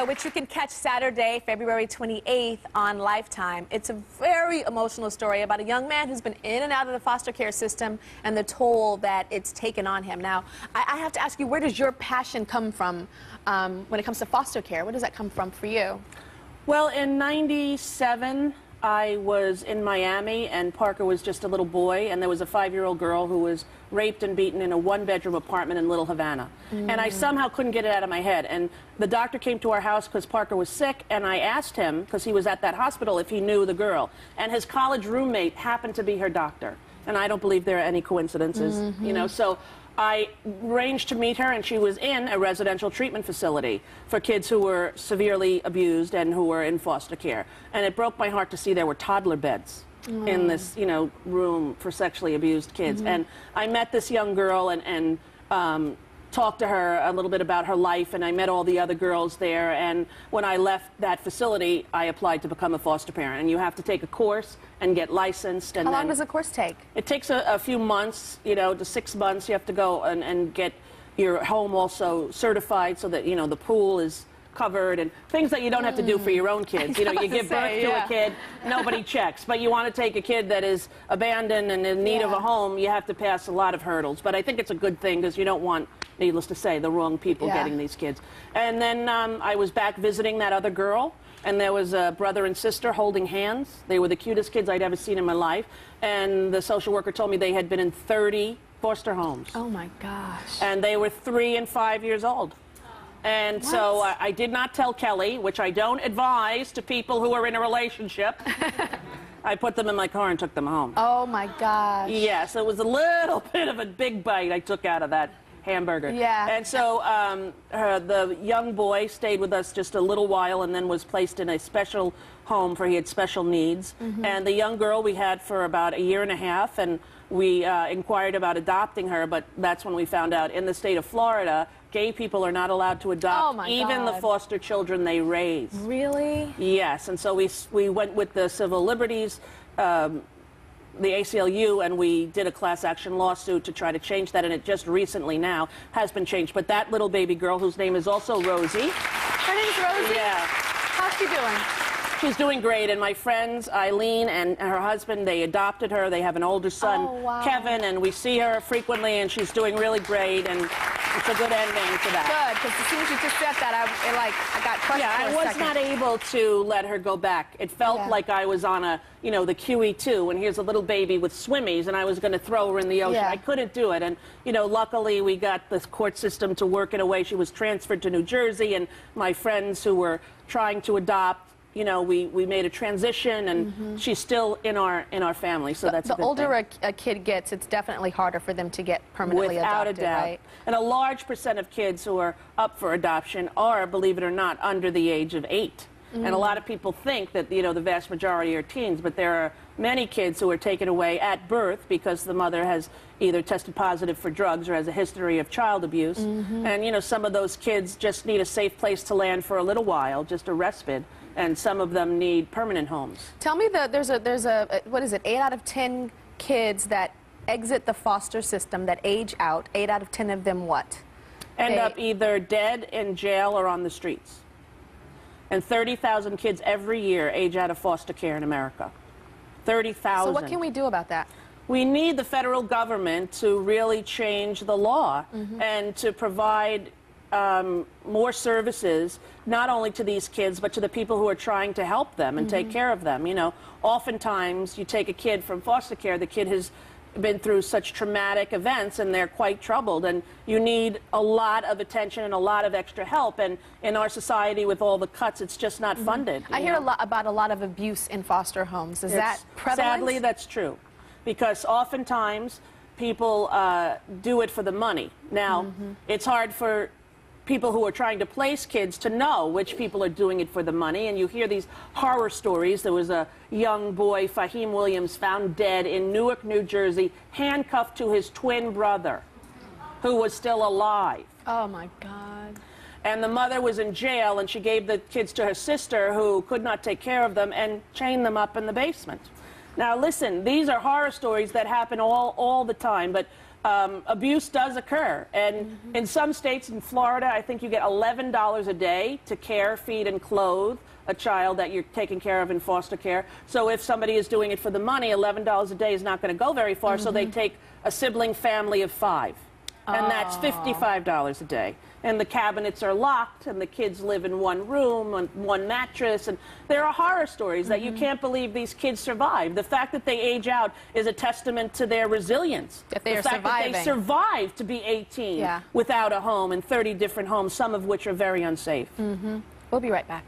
show, which you can catch Saturday, February 28th on Lifetime. It's a very emotional story about a young man who's been in and out of the foster care system and the toll that it's taken on him. Now, I have to ask you, where does your passion come from when it comes to foster care? Where does that come from for you? Well, in '97, I was in Miami, and Parker was just a little boy, and there was a 5-year-old girl who was raped and beaten in a one-bedroom apartment in Little Havana. And I somehow couldn't get it out of my head. And the doctor came to our house because Parker was sick, and I asked him, because he was at that hospital, if he knew the girl. And his college roommate happened to be her doctor. And I don't believe there are any coincidences, you know. So I arranged to meet her, and she was in a residential treatment facility for kids who were severely abused and who were in foster care. And it broke my heart to see there were toddler beds in this, you know, room for sexually abused kids. And I met this young girl and talked to her a little bit about her life, and I met all the other girls there. And when I left that facility, I applied to become a foster parent. And you have to take a course and get licensed. And how long does the course take? It takes a few months, you know, to 6 months. You have to go and get your home also certified so that, you know, the pool is covered and things that you don't have to do for your own kids. You know, you give birth to a kid, nobody checks. But you want to take a kid that is abandoned and in need of a home, you have to pass a lot of hurdles. But I think it's a good thing because you don't want, needless to say, the wrong people getting these kids. And then I was back visiting that other girl, and there was a brother and sister holding hands. They were the cutest kids I'd ever seen in my life. And the social worker told me they had been in 30 foster homes. Oh my gosh. And they were 3 and 5 years old. And so I did not tell Kelly, which I don't advise to people who are in a relationship. I put them in my car and took them home. Oh my gosh. Yes, it was a little bit of a big bite I took out of that hamburger. Yeah. And so the young boy stayed with us just a little while and then was placed in a special home for he had special needs. And the young girl we had for about 1.5 years, and we inquired about adopting her, but that's when we found out in the state of Florida, gay people are not allowed to adopt even the foster children they raise. Really? Yes, and so we went with the civil liberties, the ACLU, and we did a class action lawsuit to try to change that, and it just recently now has been changed. But that little baby girl, whose name is also Rosie. Her name's Rosie? Yeah. How's she doing? She's doing great, and my friends, Eileen and her husband, they adopted her. They have an older son, Kevin, and we see her frequently, and she's doing really great, and it's a good ending to that. Good, because as soon as you just said that, I got crushed for a I was second. not able to let her go back. It felt like I was on a, you know, the QE2, and here's a little baby with swimmies, and I was going to throw her in the ocean. I couldn't do it, and, you know, luckily we got the court system to work in a way. She was transferred to New Jersey, and my friends who were trying to adopt, you know, we made a transition, and she's still in our family, so that's a good The older thing. a kid gets, it's definitely harder for them to get permanently adopted, Without a doubt. right? And a large percent of kids who are up for adoption are, believe it or not, under the age of 8. And a lot of people think that, you know, the vast majority are teens, but there are many kids who are taken away at birth because the mother has either tested positive for drugs or has a history of child abuse. And, you know, some of those kids just need a safe place to land for a little while, just a respite. And some of them need permanent homes. Tell me that there's a what is it, 8 out of 10 kids that exit the foster system, that age out. 8 out of 10 of them what? End up either dead, in jail, or on the streets. And 30,000 kids every year age out of foster care in America. 30,000. So what can we do about that? We need the federal government to really change the law and to provide more services, not only to these kids, but to the people who are trying to help them and take care of them. You know, oftentimes you take a kid from foster care, the kid has been through such traumatic events and they're quite troubled, and you need a lot of attention and a lot of extra help, and in our society with all the cuts, it's just not funded. I hear about a lot of abuse in foster homes. Is that prevalent? Sadly, that's true, because oftentimes people do it for the money. Now, it's hard for people who are trying to place kids to know which people are doing it for the money, and you hear these horror stories. There was a young boy, Fahim Williams, found dead in Newark, New Jersey, handcuffed to his twin brother, who was still alive. Oh my God. And the mother was in jail, and she gave the kids to her sister, who could not take care of them, and chained them up in the basement. Now listen, these are horror stories that happen all the time, but abuse does occur. And in some states, in Florida, I think you get $11 a day to care, feed, and clothe a child that you're taking care of in foster care. So if somebody is doing it for the money, $11 a day is not going to go very far, so they take a sibling family of 5. And that's $55 a day. And the cabinets are locked, and the kids live in one room, on one mattress. And there are horror stories that you can't believe these kids survive. The fact that they age out is a testament to their resilience. That they the are fact surviving. that they survived to be 18 without a home, in 30 different homes, some of which are very unsafe. We'll be right back.